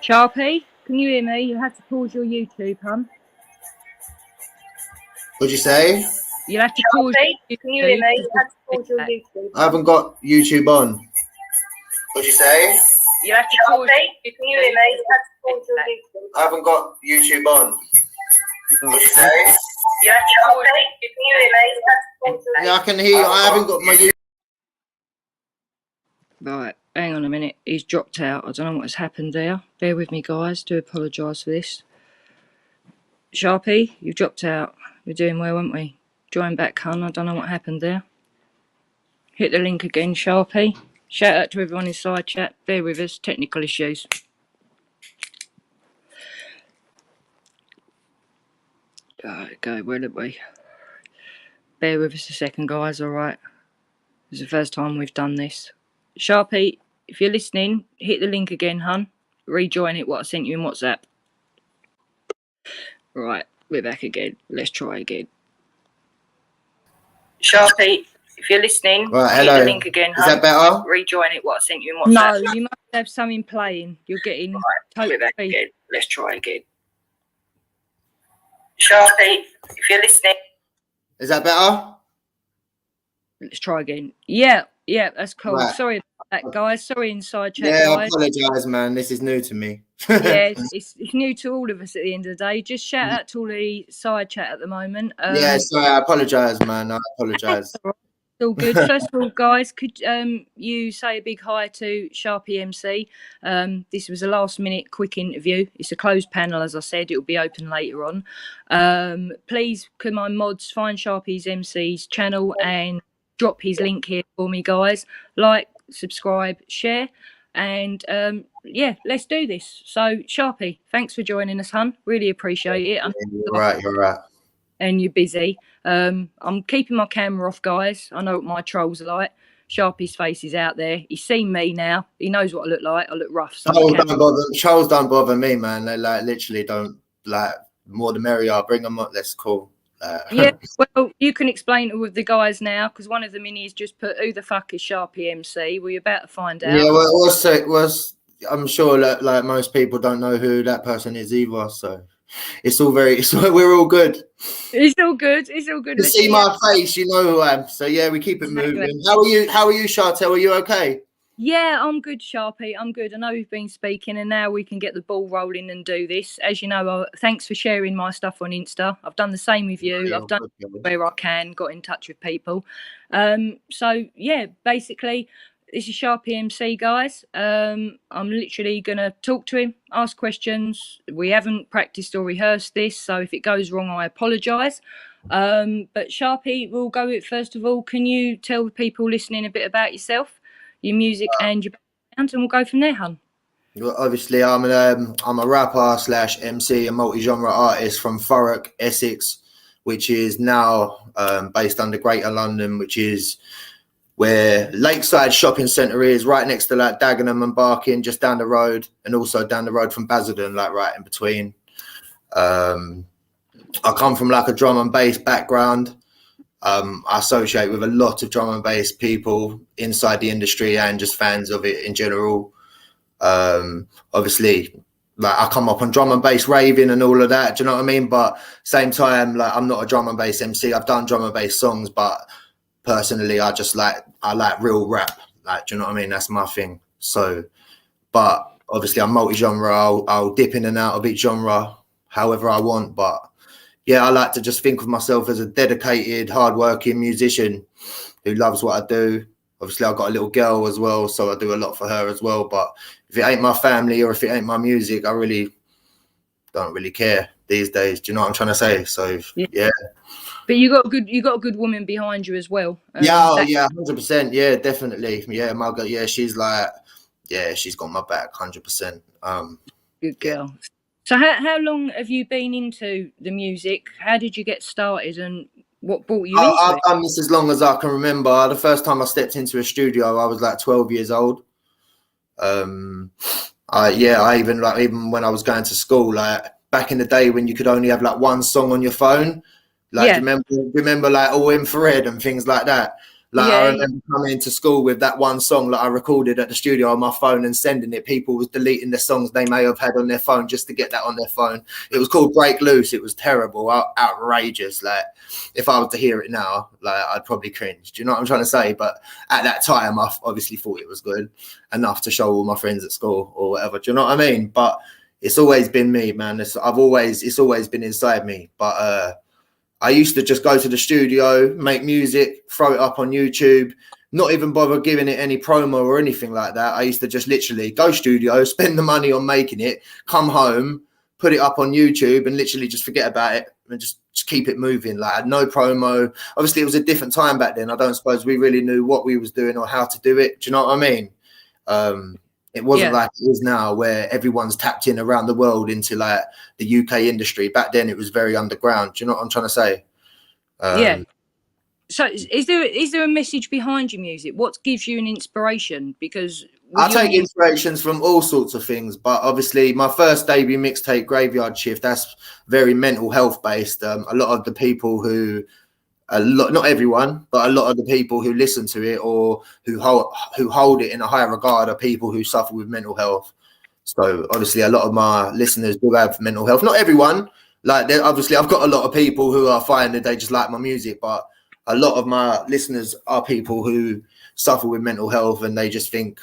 Sharpie, can you hear me? You have to pause your YouTube, hun. What'd you say? You'll have to pause your YouTube. Can you hear me? You have to pause your YouTube. I haven't got YouTube on. What'd you say? You'll have to pause your Can you hear me? You have to pause your YouTube. I haven't got YouTube on. What'd you say? You have to pause it. Can you hear me? You have to pause your Yeah, I can hear you. I haven't got my YouTube. Right, hang on a minute. He's dropped out. I don't know what has happened there. Bear with me, guys. Do apologise for this. Sharpie, you've dropped out. We're doing well, aren't we? Join back, hun. I don't know what happened there. Hit the link again, Sharpie. Shout out to everyone inside chat. Bear with us. Technical issues. Okay, where did we? Bear with us a second, guys. All right. It's the first time we've done this. Sharpie, if you're listening, hit the link again, hun. Rejoin it, what I sent you in WhatsApp. Right, we're back again. Let's try again. Sharpie, if you're listening, Right, hit hello. the link again, hun. Is that better? Rejoin it, what I sent you in WhatsApp. No, you must have something playing. You're getting totally back again. Let's try again. Sharpie, if you're listening. Is that better? Let's try again. Yeah, that's cool. Right. Sorry about that, guys. Sorry, inside chat, Yeah, I guys. apologise, man. This is new to me. Yeah, it's new to all of us at the end of the day. Just shout out to all the side chat at the moment. Yeah, sorry, I apologise, man. I apologise. It's all good. First of all, guys, could you say a big hi to Sharpie MC? This was a last-minute quick interview. It's a closed panel, as I said. It will be open later on. Please, could my mods find Sharpie's MC's channel and drop his link here for me, guys. Like, subscribe, share, and yeah, let's do this. So, Sharpie, thanks for joining us, hun. Really appreciate it. You're right. And you're busy. I'm keeping my camera off, guys. I know what my trolls are like. Sharpie's face is out there. He's seen me now. He knows what I look like. I look rough. So Trolls don't bother me, man. They like literally don't like. More the merrier. Bring them up. That's cool. Yeah, well, you can explain it with the guys now, because one of the minis just put, "Who the fuck is Sharpie MC?" Well, you're about to find out. Yeah, well, I'm sure that like most people don't know who that person is either. So it's all we're all good. It's all good. It's all good. You see my face, you know who I am. So yeah, we keep it moving. How are you, Chantel? Are you okay? Yeah, I'm good, Sharpie. I'm good. I know we've been speaking, and now we can get the ball rolling and do this. As you know, thanks for sharing my stuff on Insta. I've done the same with you. Yeah, I've done where I can, got in touch with people. So yeah, basically, this is Sharpie MC, guys. I'm literally gonna talk to him, ask questions. We haven't practiced or rehearsed this, so if it goes wrong, I apologise. But Sharpie, we'll go with first of all. Can you tell the people listening a bit about yourself? Your music and your background, and we'll go from there, hun. Well, obviously, I'm a rapper / MC, a multi-genre artist from Thurrock, Essex, which is now based under Greater London, which is where Lakeside Shopping Centre is, right next to like Dagenham and Barking, just down the road, and also down the road from Basildon, like right in between. I come from like a drum and bass background. I associate with a lot of drum and bass people inside the industry and just fans of it in general. Obviously, like I come up on drum and bass raving and all of that. Do you know what I mean? But same time, like I'm not a drum and bass MC. I've done drum and bass songs, but personally, I like real rap. Like, do you know what I mean? That's my thing. So, but obviously, I'm multi-genre. I'll dip in and out of each genre however I want, but. Yeah, I like to just think of myself as a dedicated, hardworking musician who loves what I do. Obviously, I've got a little girl as well, so I do a lot for her as well. But if it ain't my family or if it ain't my music, I really don't really care these days. Do you know what I'm trying to say? So yeah. But you got a good woman behind you as well. Yeah, 100%. Yeah, definitely. Yeah, my girl. Yeah, she's got my back, 100%. Good girl. Yeah. So how long have you been into the music? How did you get started and what brought you into it? I've done this as long as I can remember. The first time I stepped into a studio, I was like 12 years old. Even when I was going to school, like back in the day when you could only have like one song on your phone, like remember like all infrared and things like that. Like, I Yeah. remember coming into school with that one song that I recorded at the studio on my phone and sending it. People was deleting the songs they may have had on their phone just to get that on their phone. It was called Break Loose. It was terrible, outrageous. Like, if I was to hear it now, like, I'd probably cringe. Do you know what I'm trying to say? But at that time, I obviously thought it was good enough to show all my friends at school or whatever. Do you know what I mean? But it's always been me, man. It's always been inside me. But I used to just go to the studio, make music, throw it up on YouTube, not even bother giving it any promo or anything like that. I used to just literally go studio, spend the money on making it, come home, put it up on YouTube and literally just forget about it and just keep it moving. Like, I had no promo. Obviously, it was a different time back then. I don't suppose we really knew what we was doing or how to do it. Do you know what I mean? It wasn't like it is now where everyone's tapped in around the world into like the UK industry. Back then it was very underground. Do you know what I'm trying to say? Yeah. So is there a message behind your music? What gives you an inspiration? Because I take inspirations from all sorts of things, but obviously my first debut mixtape, Graveyard Shift, that's very mental health based. A lot of the people not everyone, but a lot of the people who listen to it or who hold it in a high regard are people who suffer with mental health. So obviously a lot of my listeners do have mental health. Not everyone. Like, obviously I've got a lot of people who are fine and they just like my music, but a lot of my listeners are people who suffer with mental health and they just think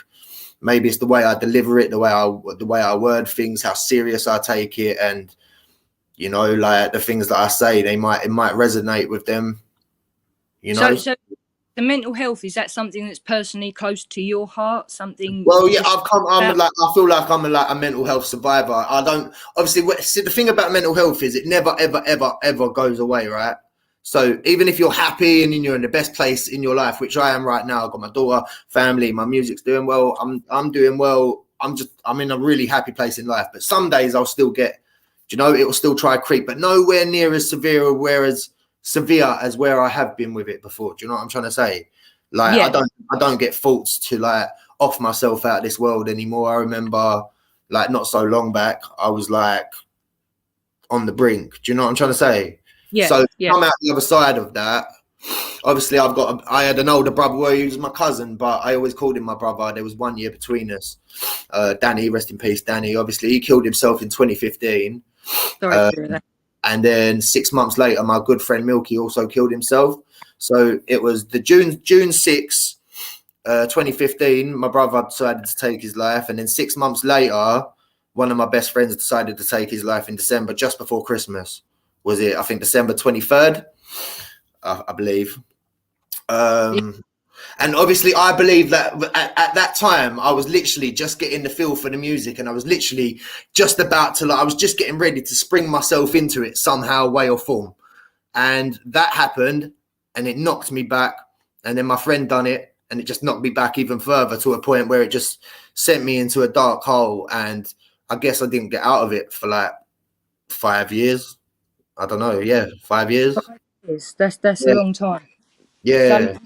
maybe it's the way I deliver it, the way I word things, how serious I take it, and you know, like the things that I say, it might resonate with them. You know, so the mental health, is that something that's personally close to your heart? Something? Well, yeah, I feel like I'm a mental health survivor. I don't see the thing about mental health is it never ever goes away, right? So even if you're happy and you're in the best place in your life, which I am right now, I've got my daughter, family, my music's doing well. I'm doing well. I'm in a really happy place in life. But some days I'll still get, you know, it will still try to creep, but nowhere near as severe as where I have been with it before. Do you know what I'm trying to say? Like, yeah. I don't get thoughts to like off myself out of this world anymore. I remember like not so long back, I was like on the brink. Do you know what I'm trying to say? Yeah. So come out the other side of that. Obviously, I had an older brother who was my cousin, but I always called him my brother. There was 1 year between us. Danny, rest in peace, Danny. Obviously, he killed himself in 2015. Sorry to hear that. And then 6 months later, my good friend Milky also killed himself. So it was the June 6, 2015, my brother decided to take his life. And then 6 months later, one of my best friends decided to take his life in December, just before Christmas. Was it, I think, December 23rd, I believe. And obviously, I believe that at that time, I was literally just getting the feel for the music, and I was literally just about to, I was just getting ready to spring myself into it somehow, way or form. And that happened, and it knocked me back. And then my friend done it, and it just knocked me back even further to a point where it just sent me into a dark hole. And I guess I didn't get out of it for like 5 years. I don't know. Yeah, 5 years. That's a long time. Yeah,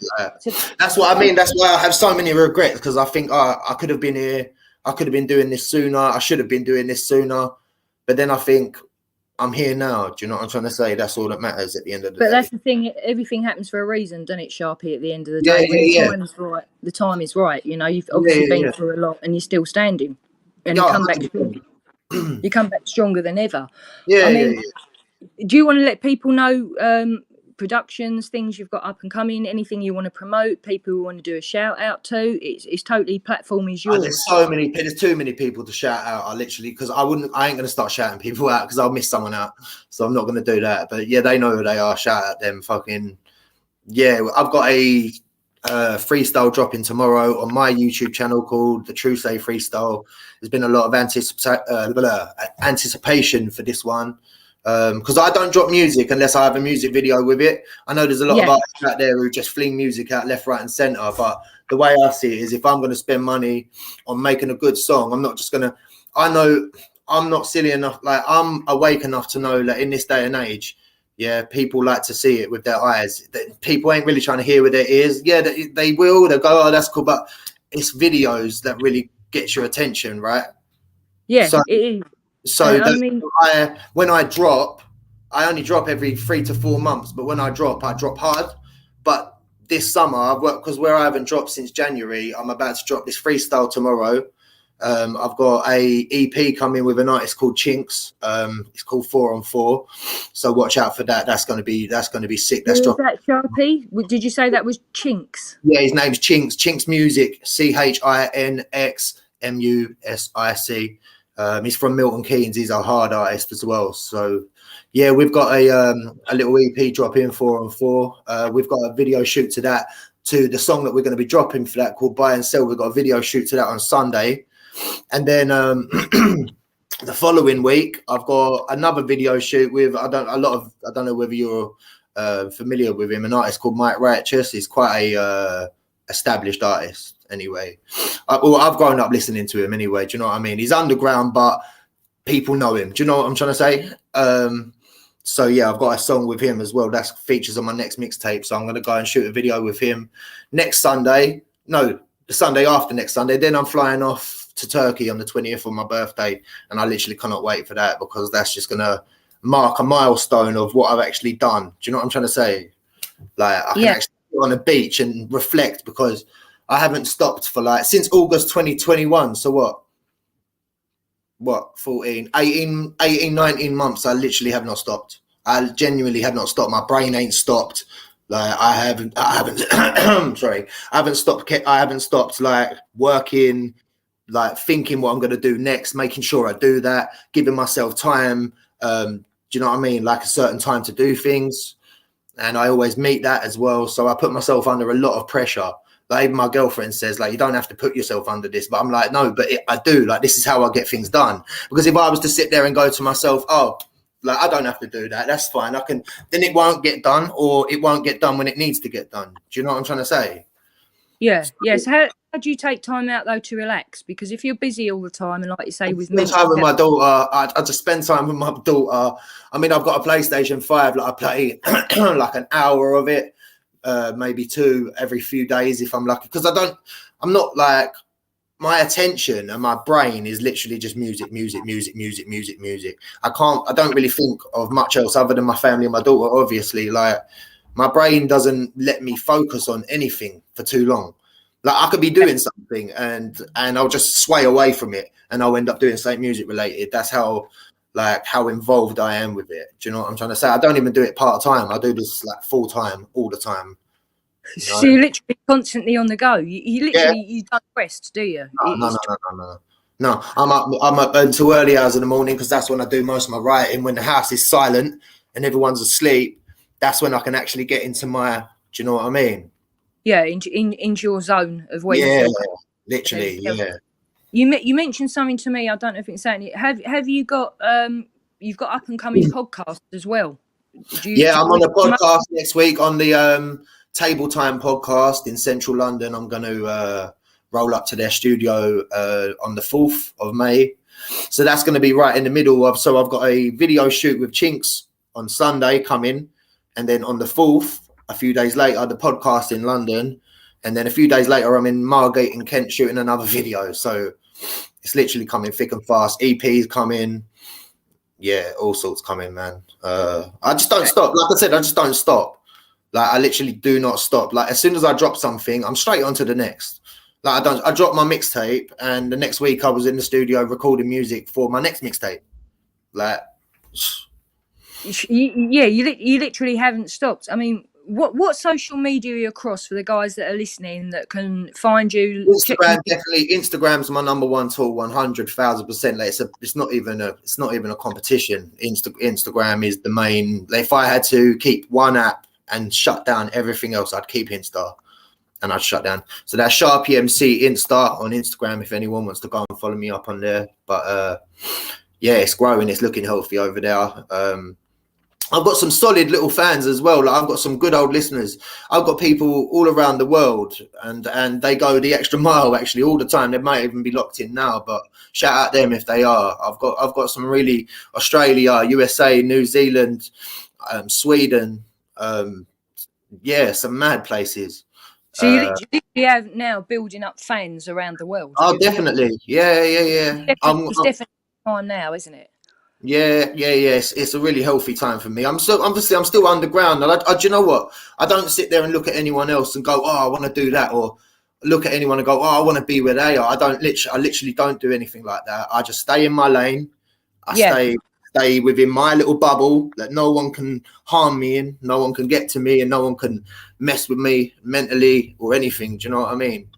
that's what I mean. That's why I have so many regrets, because I think I could have been here. I could have been doing this sooner. I should have been doing this sooner. But then I think I'm here now. Do you know what I'm trying to say? That's all that matters at the end of the day. But that's the thing. Everything happens for a reason, doesn't it, Sharpie, at the end of the day? When the time is right. You know, you've obviously been through a lot and you're still standing. And you come back strong. You come back stronger than ever. Yeah, I mean, do you want to let people know productions, things you've got up and coming, anything you want to promote, people who want to do a shout out to? It's totally, platform is yours. There's too many people to shout out. I literally, because I ain't going to start shouting people out because I'll miss someone out. So I'm not going to do that. But yeah, they know who they are. Shout out them. Fucking yeah. I've got a freestyle dropping tomorrow on my YouTube channel called The True Say Freestyle. There's been a lot of anticipation for this one. Because I don't drop music unless I have a music video with it. I know there's a lot of artists out there who just fling music out left, right, and center. But the way I see it is, if I'm going to spend money on making a good song, I'm not just going to. I know I'm not silly enough. Like, I'm awake enough to know that in this day and age, yeah, people like to see it with their eyes. People ain't really trying to hear with their ears. Yeah, they will. They'll go, oh, that's cool. But it's videos that really get your attention, right? Yeah, so, it is. So when I drop, I only drop every 3 to 4 months. But when I drop hard. But this summer I've worked, because where I haven't dropped since January, I'm about to drop this freestyle tomorrow. I've got a EP coming with an artist called Chinks. It's called 4 on 4, so watch out for that. That's gonna be sick. That's Was that Sharpie? Did you say that was Chinks? Yeah, his name's Chinks. Chinks Music. ChinxMusic. He's from Milton Keynes. He's a hard artist as well. So yeah, we've got a little EP dropping 4 on 4. We've got a video shoot to that, to the song that we're going to be dropping for that, called Buy and Sell. We've got a video shoot to that on Sunday. And then the following week, I've got another video shoot with I don't know whether you're familiar with him, an artist called Mike Righteous. He's quite a established artist anyway. I've grown up listening to him anyway. Do you know what I mean? He's underground, but people know him. Do you know what I'm trying to say? So yeah, I've got a song with him as well. That features on my next mixtape. So I'm going to go and shoot a video with him next Sunday. No, the Sunday after next Sunday. Then I'm flying off to Turkey on the 20th on my birthday, and I literally cannot wait for that, because that's just gonna mark a milestone of what I've actually done. Do you know what I'm trying to say? Like, I can actually go on a beach and reflect, because I haven't stopped for like since August 2021. So what 18 19 months I literally have not stopped. I genuinely have not stopped. My brain ain't stopped. Like I haven't sorry, I haven't stopped like working, like thinking what I'm going to do next, making sure I do that, giving myself time. Do you know what I mean? Like a certain time to do things. And I always meet that as well. So I put myself under a lot of pressure. Like even my girlfriend says, like, you don't have to put yourself under this. But I'm like, no, but I do. Like, this is how I get things done. Because if I was to sit there and go to myself, oh, like, I don't have to do that, that's fine. Then it won't get done, or it won't get done when it needs to get done. Do you know what I'm trying to say? Yeah, yes. How do you take time out though to relax? Because if you're busy all the time, and like you say, with time with my daughter, I just spend time with my daughter. I mean, I've got a PlayStation 5, like I play like an hour of it, maybe 2 every few days if I'm lucky. Because I'm not like, my attention and my brain is literally just music. I don't really think of much else other than my family and my daughter, obviously. Like, my brain doesn't let me focus on anything for too long. Like, I could be doing something and I'll just sway away from it, and I'll end up doing something music related. That's how involved I am with it. Do you know what I'm trying to say? I don't even do it part-time. I do this like full-time all the time. You know? So you're literally constantly on the go. You literally you don't rest, do you? No. I'm up until early hours in the morning, because that's when I do most of my writing. When the house is silent and everyone's asleep, that's when I can actually get into my. Do you know what I mean? Yeah, into your zone of where you literally. Yeah. You mentioned something to me. I don't know if it's saying it. Have you got you've got up and coming podcasts as well? I'm on a podcast next week on the Table Time podcast in central London. I'm going to roll up to their studio on the 4th of May. So that's going to be right in the middle of. So I've got a video shoot with Chinks on Sunday coming, and then on the 4th, a few days later, the podcast in London, and then a few days later, I'm in Margate in Kent shooting another video. So it's literally coming thick and fast. EPs coming, yeah, all sorts coming, man. I just don't stop. Like I said, I just don't stop. Like, I literally do not stop. Like, as soon as I drop something, I'm straight on to the next. Like, I dropped my mixtape, and the next week I was in the studio recording music for my next mixtape. Like, you literally haven't stopped. I mean, what social media are you across for the guys that are listening that can find you? Instagram, definitely. Instagram's my number one tool, 100,000%. Like, it's not even a competition. Instagram is the main. Like, if I had to keep one app and shut down everything else, I'd keep Insta, and I'd shut down. So that's Sharpie MC Insta on Instagram, if anyone wants to go and follow me up on there. But yeah, it's growing. It's looking healthy over there. I've got some solid little fans as well. Like, I've got some good old listeners. I've got people all around the world, and they go the extra mile actually all the time. They might even be locked in now, but shout out them if they are. I've got some really Australia, USA, New Zealand, Sweden. Yeah, some mad places. So you literally have now building up fans around the world. Oh, definitely. Yeah. It's definitely time now, isn't it? Yeah. It's a really healthy time for me. I'm still underground. And do you know what? I don't sit there and look at anyone else and go, oh, I want to do that, or look at anyone and go, oh, I want to be where they are. I literally don't do anything like that. I just stay in my lane. I stay within my little bubble that no one can harm me in, no one can get to me, and no one can mess with me mentally or anything. Do you know what I mean?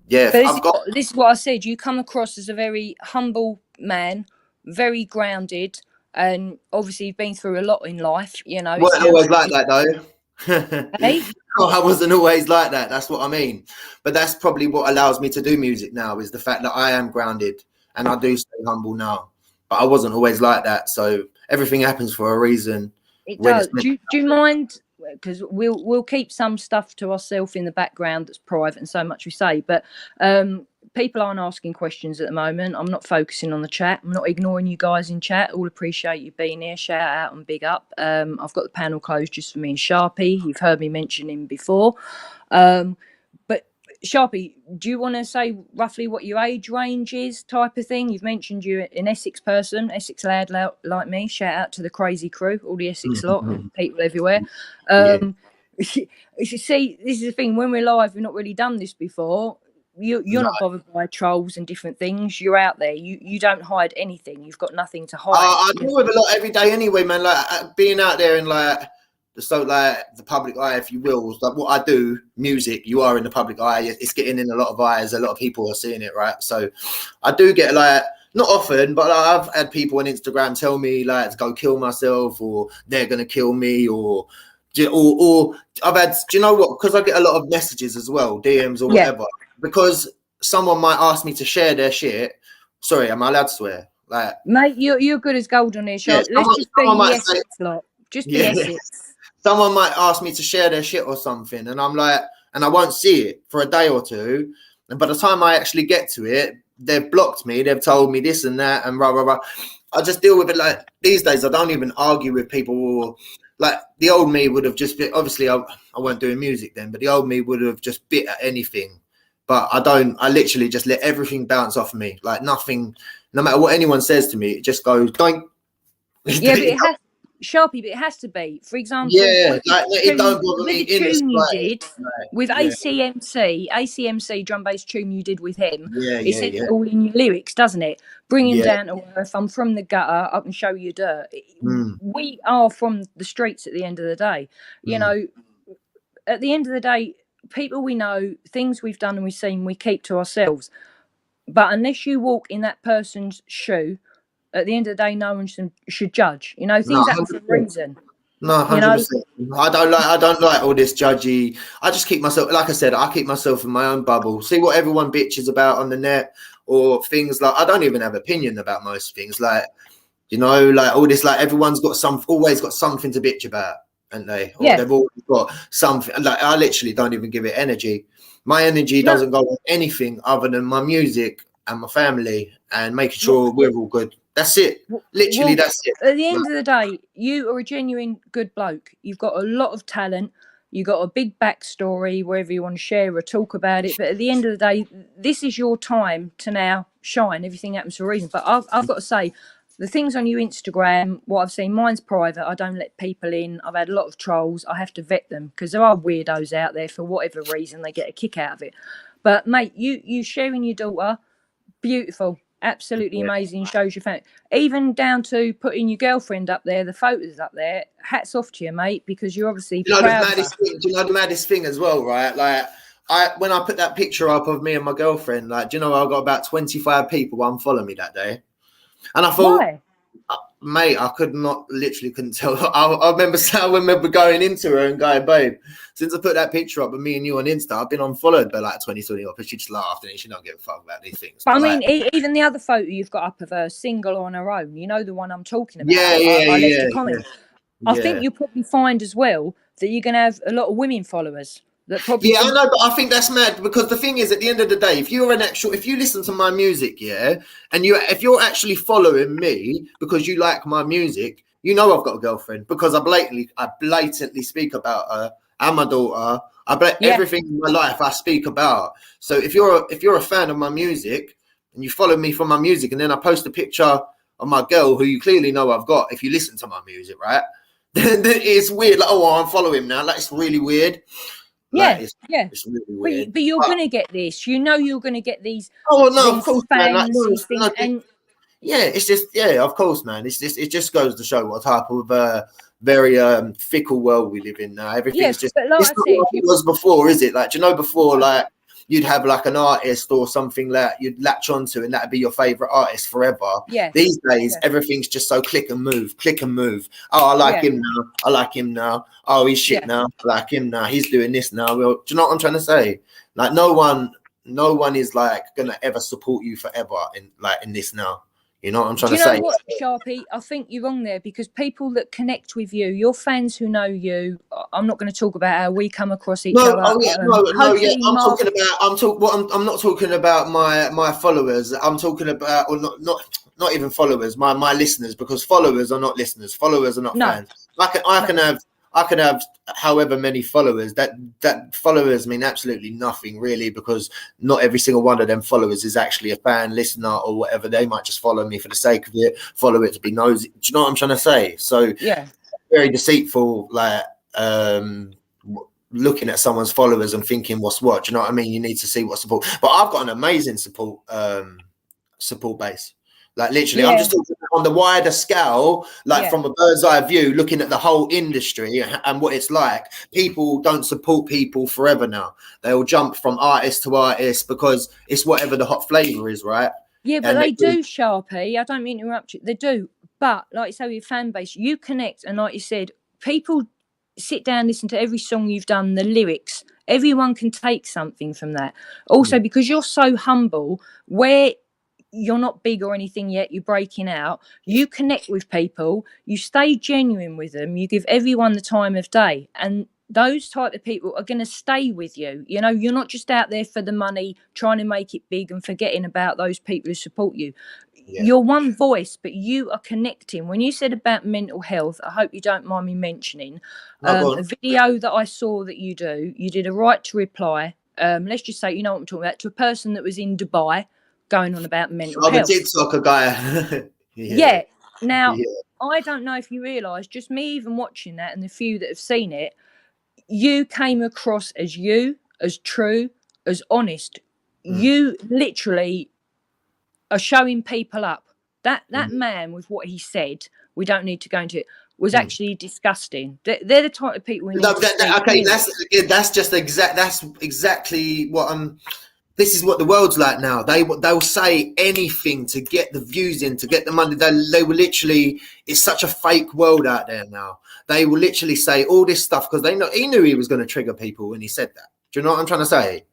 Yeah. But this is what I said. You come across as a very humble man, very grounded, and obviously you've been through a lot in life. You know, wasn't always like that though. Hey? No, I wasn't always like that. That's what I mean. But that's probably what allows me to do music now, is the fact that I am grounded and I do stay humble now. But I wasn't always like that. So everything happens for a reason. It does. Do you mind? Because we'll keep some stuff to ourselves in the background that's private, and so much we say. But people aren't asking questions at the moment. I'm not focusing on the chat. I'm not ignoring you guys in chat. All appreciate you being here. Shout out and big up. I've got the panel closed just for me and Sharpie. You've heard me mention him before. But Sharpie, do you want to say roughly what your age range is, type of thing? You've mentioned you're an Essex person, Essex lad like me. Shout out to the crazy crew, all the Essex lot, people everywhere. You see, this is the thing. When we're live, we've not really done this before. You're not bothered by trolls and different things. You're out there. You don't hide anything. You've got nothing to hide. I deal with a lot every day anyway, man. Like being out there in like the public eye, if you will. Like what I do, music, you are in the public eye. It's getting in a lot of eyes. A lot of people are seeing it, right? So I do get like, not often, but I've had people on Instagram tell me like to go kill myself, or they're gonna kill me, or I've had, do you know what? Because I get a lot of messages as well, DMs or whatever. Because someone might ask me to share their shit. Sorry, am I allowed to swear? Like, mate, you're good as gold on here, Sharp. Let's just be Essex lot. Just be Essex. Someone might ask me to share their shit or something, and I'm like, and I won't see it for a day or two. And by the time I actually get to it, they've blocked me. They've told me this and that and rah, rah, rah. I just deal with it like these days. I don't even argue with people. Or like the old me would have just been, obviously I weren't doing music then, but the old me would have just bit at anything. But I literally just let everything bounce off of me. Like nothing, no matter what anyone says to me, it just goes, don't. Yeah, but it has, Sharpie, but it has to be. For example, yeah, like it don't bother me. The tune you did with ACMC drum bass tune you did with him. It's all in your lyrics, doesn't it? Bring him down to earth. I'm from the gutter. I can show you dirt. We are from the streets at the end of the day. You know, at the end of the day, people we know, things we've done and we've seen, we keep to ourselves. But unless you walk in that person's shoe, at the end of the day, no one should judge. You know, things happen for a reason. No, 100%. I don't like all this judgy. I just keep myself, like I said, I keep myself in my own bubble. See what everyone bitches about on the net, or things like, I don't even have opinion about most things. Like, you know, like all this, like everyone's got always got something to bitch about. And they've always got something. Like I literally don't even give it energy. My energy doesn't go on anything other than my music and my family and making sure we're all good. That's it. Literally, that's it. At the end of the day, you are a genuine good bloke. You've got a lot of talent. You've got a big backstory, wherever you want to share or talk about it. But at the end of the day, this is your time to now shine. Everything happens for a reason. But I've got to say, the things on your Instagram, what I've seen, mine's private. I don't let people in. I've had a lot of trolls. I have to vet them because there are weirdos out there for whatever reason. They get a kick out of it. But, mate, you sharing your daughter, beautiful, absolutely amazing, shows your family. Even down to putting your girlfriend up there, the photos up there. Hats off to you, mate, because you're obviously proud. Do you know the maddest thing as well, right? Like, when I put that picture up of me and my girlfriend, like, do you know, I got about 25 people unfollow me that day. And I thought, mate, I couldn't tell. I remember going into her and going, babe, since I put that picture up of me and you on Insta, I've been unfollowed by like 20 up. And she just laughed and she don't give a fuck about these things. But I mean, even the other photo you've got up of her single on her own, you know, the one I'm talking about. I left a comment. I think you'll probably find as well that you're going to have a lot of women followers. I know, but I think that's mad because the thing is, at the end of the day, if you listen to my music, and if you're actually following me because you like my music, you know I've got a girlfriend because I blatantly speak about her and my daughter. Everything in my life I speak about. So if you're a fan of my music and you follow me for my music, and then I post a picture and my girl, who you clearly know I've got, if you listen to my music, right? Then it's weird. Like, oh, I'm following him now. Like, it's really weird. Like, it's really weird. But you're going to get this. You know you're going to get these. Oh no, these of course, fans, man. Like, these things, and yeah, it's just of course, man. It just goes to show what type of very fickle world we live in now. Everything's just but like it's I not said, like it was before, is it? Like, do you know before, like you'd have like an artist or something that you'd latch onto, and that'd be your favorite artist forever. Yeah. These days, everything's just so click and move. Oh, I like him now. I like him now. Oh, he's shit now. I like him now. He's doing this now. Well, do you know what I'm trying to say? Like, no one is like gonna ever support you forever in this now. You know what I'm trying to say? Do you know what, Sharpie? I think you're wrong there, because people that connect with you, your fans who know you, I'm not going to talk about how we come across each other. I'm not talking about my followers. I'm talking about, or not even followers, my listeners, because followers are not listeners. Followers are not fans. I can have however many followers. That followers mean absolutely nothing, really, because not every single one of them followers is actually a fan, listener, or whatever. They might just follow me for the sake of it, follow it to be nosy. Do you know what I'm trying to say? So very deceitful, like looking at someone's followers and thinking what's what. Do you know what I mean? You need to see what support. But I've got an amazing support base. Like, literally, I'm just talking on the wider scale, like from a bird's eye view, looking at the whole industry and what it's like. People don't support people forever now. They'll jump from artist to artist because it's whatever the hot flavor is, right? Yeah, but they do, Sharpie. I don't mean to interrupt you. They do. But like you say, with your fan base, you connect. And like you said, people sit down, listen to every song you've done, the lyrics. Everyone can take something from that. Also, because you're so humble, where you're not big or anything yet, you're breaking out, you connect with people, you stay genuine with them, you give everyone the time of day, and those type of people are going to stay with you. You know, you're not just out there for the money trying to make it big and forgetting about those people who support you. You're one voice, but you are connecting. When you said about mental health, I hope you don't mind me mentioning a video that I saw that you did a right to reply, let's just say, you know what I'm talking about, to a person that was in Dubai going on about mental health. The TikToker guy. Now, I don't know if you realise, just me even watching that and the few that have seen it, you came across as true, as honest. You literally are showing people up. That man, with what he said, we don't need to go into it, was actually disgusting. They're the type of people we need to that's exactly what this is what the world's like now. They'll say anything to get the views in, to get the money. They will literally, it's such a fake world out there now. They will literally say all this stuff because he knew he was going to trigger people when he said that. Do you know what I'm trying to say?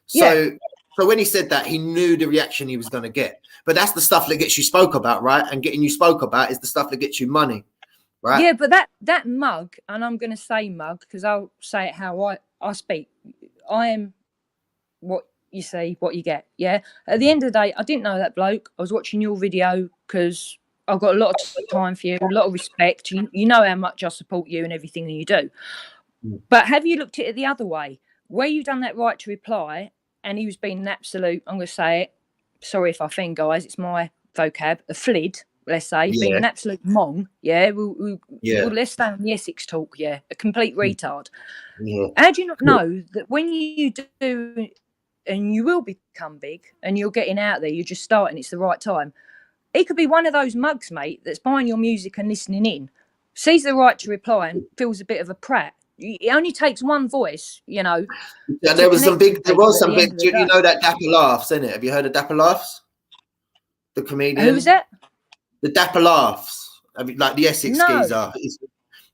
So when he said that, he knew the reaction he was going to get. But that's the stuff that gets you spoke about, right? And getting you spoke about is the stuff that gets you money, right? Yeah, but that mug, and I'm going to say mug because I'll say it how I speak. I am what you see, what you get. Yeah. At the end of the day, I didn't know that bloke. I was watching your video because I've got a lot of time for you, a lot of respect. You know how much I support you and everything that you do. But have you looked at it the other way, where you've done that right to reply, and he was being an absolute, I'm going to say it, sorry if I offend, guys, it's my vocab, a flid, let's say, being an absolute mong. We'll let's stay on the Essex talk. A complete retard. How do you not know that when you do, and you will become big and you're getting out there, you're just starting, it's the right time. He could be one of those mugs, mate, that's buying your music and listening in, sees the right to reply and feels a bit of a prat. It only takes one voice, you know. Yeah, there was some big, you know that Dapper Laughs, isn't it? Have you heard of Dapper Laughs? The comedian. Who was that? The Dapper Laughs. I mean, like the Essex geezer.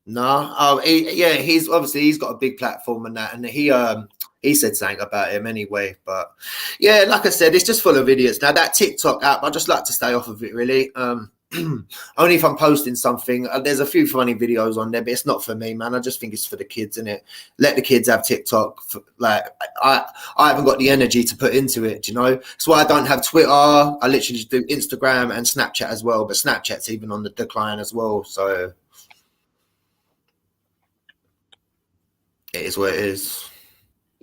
No. Oh, he's obviously, he's got a big platform and that, and he said something about him anyway. But yeah, like I said, it's just full of idiots. Now that TikTok app, I just like to stay off of it, really. Only if I'm posting something. There's a few funny videos on there, but it's not for me, man. I just think it's for the kids, innit? Let the kids have TikTok. Like I haven't got the energy to put into it, you know? That's why I don't have Twitter. I literally just do Instagram and Snapchat as well, but Snapchat's even on the decline as well. So it is what it is.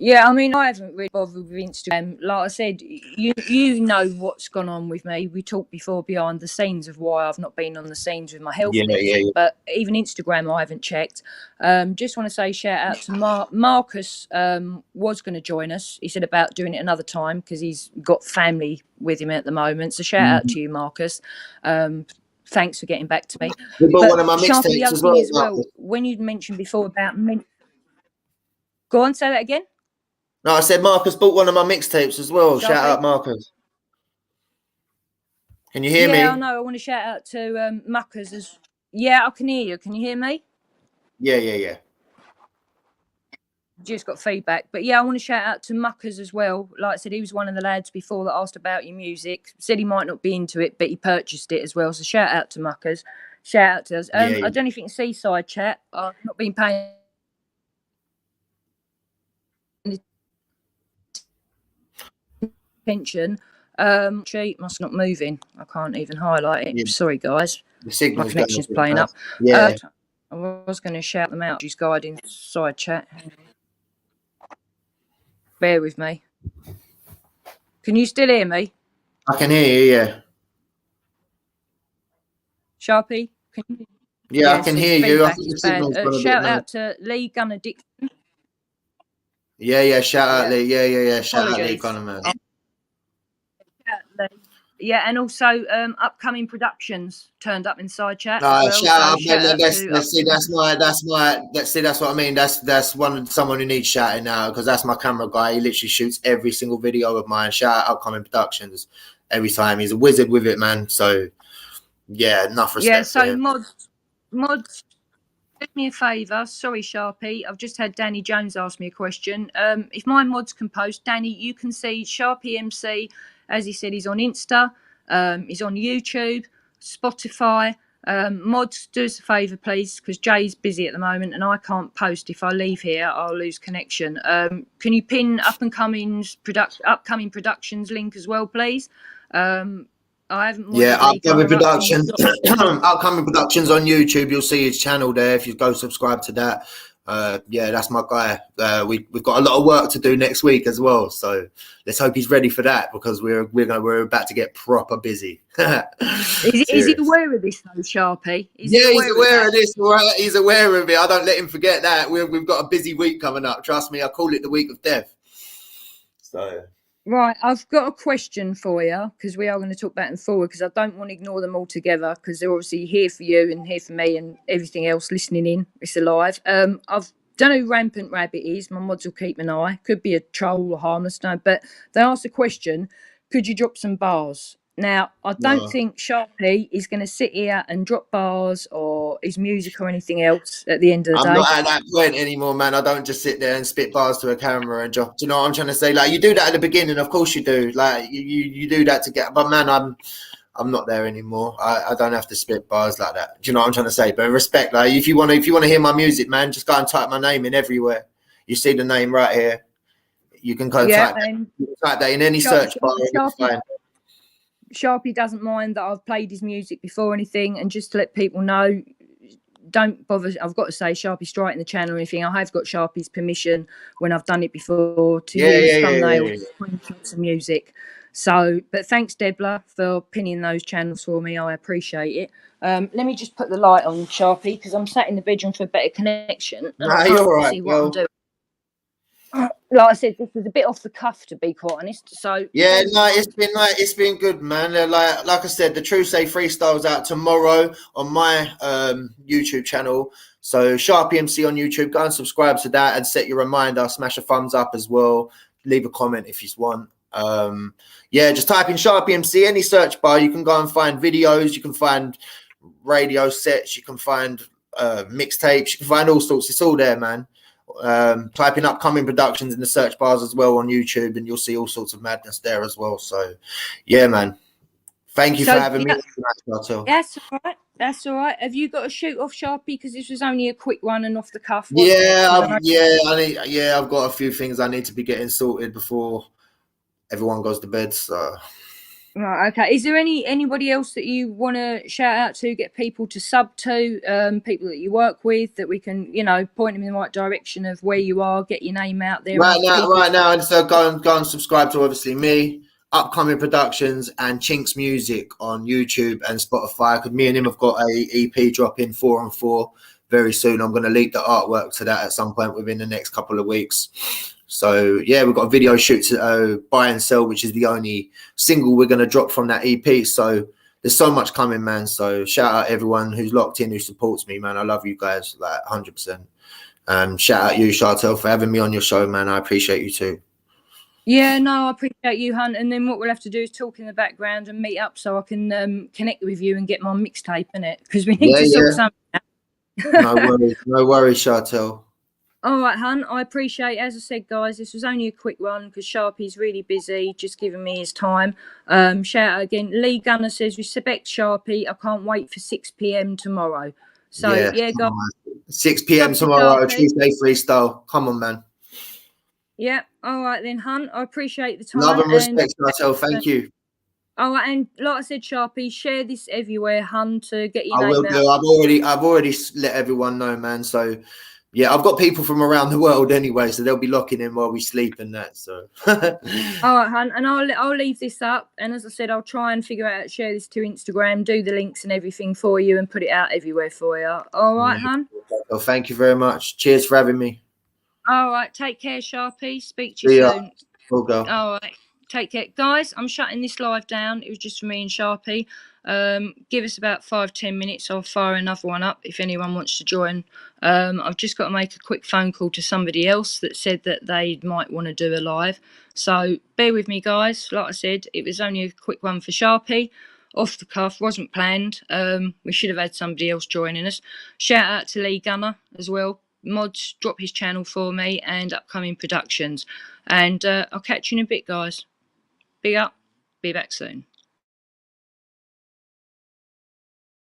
Yeah, I mean, I haven't really bothered with Instagram. Like I said, you know what's gone on with me. We talked before behind the scenes of why I've not been on the scenes with my health Yeah, and everything. yeah. But even Instagram, I haven't checked. Just want to say shout out to Marcus. Was going to join us. He said about doing it another time because he's got family with him at the moment. So shout out to you, Marcus. Thanks for getting back to me. We bought But one of my Sharpie, the mixtapes other as thing well. as well, when you'd mentioned before about go on, say that again. No, I said Marcus bought one of my mixtapes as well. Sharpie? Shout out Marcus. Can you hear me? Yeah, I know. I want to shout out to Muckers. Yeah, I can hear you. Can you hear me? Yeah. Just got feedback. But yeah, I want to shout out to Muckers as well. Like I said, he was one of the lads before that asked about your music. Said he might not be into it, but he purchased it as well. So shout out to Muckers. Shout out to us. Yeah. I don't know if you can see Seaside Chat. I've not been paying attention. Sheet must not moving. I can't even highlight it. Yeah. Sorry, guys. The signal's My connection's going playing up. Yeah. I was going to shout them out. She's guiding side chat. Bear with me. Can you still hear me? I can hear you, yeah. Sharpie? Can you? Yeah, I can hear you. I Feedback think the is bad. signal's gone a bit Shout low. out to Lee Gunner Dixon. Yeah, shout out Lee. Yeah. Shout out Lee Apologies. Gunner, man. Yeah, and also upcoming productions turned up in side chat. No, as well. shout out, Shout man. out That's someone who needs shouting now because that's my camera guy. He literally shoots every single video of mine. Shout out Upcoming Productions every time. He's a wizard with it, man. So yeah, enough respect. Yeah, so for him. mods, do me a favour. Sorry, Sharpie. I've just had Danny Jones ask me a question. If my mods can post, Danny, you can see Sharpie MC. As he said, he's on Insta. He's on YouTube, Spotify. Mods, do us a favour, please, because Jay's busy at the moment and I can't post. If I leave here, I'll lose connection. Can you pin upcoming productions link as well, please? I haven't. Upcoming Productions. Upcoming Productions on YouTube. You'll see his channel there if you go subscribe to that. That's my guy. We've got a lot of work to do next week as well, so let's hope he's ready for that because we're about to get proper busy. Is he aware of this though, Sharpie? He's aware of this. Right? He's aware of it. I don't let him forget that. We've got a busy week coming up. Trust me, I call it the week of death. So. Right, I've got a question for you because we are going to talk back and forward because I don't want to ignore them all together because they're obviously here for you and here for me and everything else listening in. It's alive. I've don't know who Rampant Rabbit is. My mods will keep an eye. Could be a troll or harmless, no. But they asked a question: could you drop some bars? Now, I don't think Sharpie is going to sit here and drop bars or his music or anything else at the end of the day. I'm not at that point anymore, man. I don't just sit there and spit bars to a camera and drop. Do you know what I'm trying to say? Like, you do that at the beginning, of course you do. Like, you do that to get. But man, I'm not there anymore. I don't have to spit bars like that. Do you know what I'm trying to say? But respect, like, if you want to hear my music, man, just go and type my name in everywhere. You see the name right here. You can go and type that in any search bar. Sharpie doesn't mind that I've played his music before or anything, and just to let people know, don't bother. I've got to say, Sharpie's right in the channel or anything. I have got Sharpie's permission when I've done it before to use thumbnails, screenshots of music. So, but thanks, Debla, for pinning those channels for me. I appreciate it. Let me just put the light on, Sharpie, because I'm sat in the bedroom for a better connection. Nah, you're all right, see what I'm doing. Like I said, this was a bit off the cuff, to be quite honest. So yeah, no, it's been good, man. Like I said, the True Say freestyle's out tomorrow on my YouTube channel. So Sharpie MC on YouTube, go and subscribe to that and set your reminder. Smash a thumbs up as well. Leave a comment if you want. Just type in Sharpie MC, any search bar. You can go and find videos. You can find radio sets. You can find mixtapes. You can find all sorts. It's all there, man. Type in Upcoming Productions in the search bars as well on YouTube, and you'll see all sorts of madness there as well. So, yeah, man. Thank you for having me. That's all right. That's all right. Have you got a shoot off, Sharpie? Because this was only a quick one and off the cuff. I've got a few things I need to be getting sorted before everyone goes to bed. So, Right, okay. Is there anybody else that you want to shout out to, get people to sub to, people that you work with, that we can, you know, point them in the right direction of where you are, get your name out there? Right and now, people- right now, and so go and subscribe to obviously me, Upcoming Productions, and Chinks Music on YouTube and Spotify. Because me and him have got a EP dropping 4 on 4 very soon. I'm going to leak the artwork to that at some point within the next couple of weeks. So yeah, we've got a video shoot to Buy and Sell, which is the only single we're going to drop from that EP. So there's so much coming, man. So shout out everyone who's locked in, who supports me, man. I love you guys, like 100%. Shout out you, Chartel, for having me on your show, man. I appreciate you too. Yeah, no, I appreciate you, Hunt. And then what we'll have to do is talk in the background and meet up so I can connect with you and get my mixtape in it, because we need to sort something out. No worries, Chartel. All right, Hunt, I appreciate, as I said, guys, this was only a quick one because Sharpie's really busy, just giving me his time. Shout out again. Lee Gunner says, respect Sharpie. I can't wait for 6 p.m. tomorrow. So, yeah guys. 6 p.m. tomorrow, Tuesday freestyle. Come on, man. Yeah. All right, then, Hunt. I appreciate the time. Love and respect, Chartel. Thank you. All right, and like I said, Sharpie, share this everywhere, Hunt, to get your I name will out. do. I've already let everyone know, man. So yeah, I've got people from around the world anyway, so they'll be locking in while we sleep and that. So all right, Hunt, and I'll leave this up. And as I said, I'll try and figure out, share this to Instagram, do the links and everything for you, and put it out everywhere for you. All right, Hunt. Well, thank you very much. Cheers for having me. All right, take care, Sharpie. Speak to you soon. We'll go. All right, take care, guys. I'm shutting this live down. It was just for me and Sharpie. Give us about 5-10 minutes. I'll fire another one up if anyone wants to join. I've just got to make a quick phone call to somebody else that said that they might want to do a live. So bear with me, guys. Like I said, it was only a quick one for Sharpie. Off the cuff, wasn't planned. We should have had somebody else joining us. Shout out to Lee Gunner as well. Mods, drop his channel for me, and Upcoming Productions. And I'll catch you in a bit, guys. Big up. Be back soon.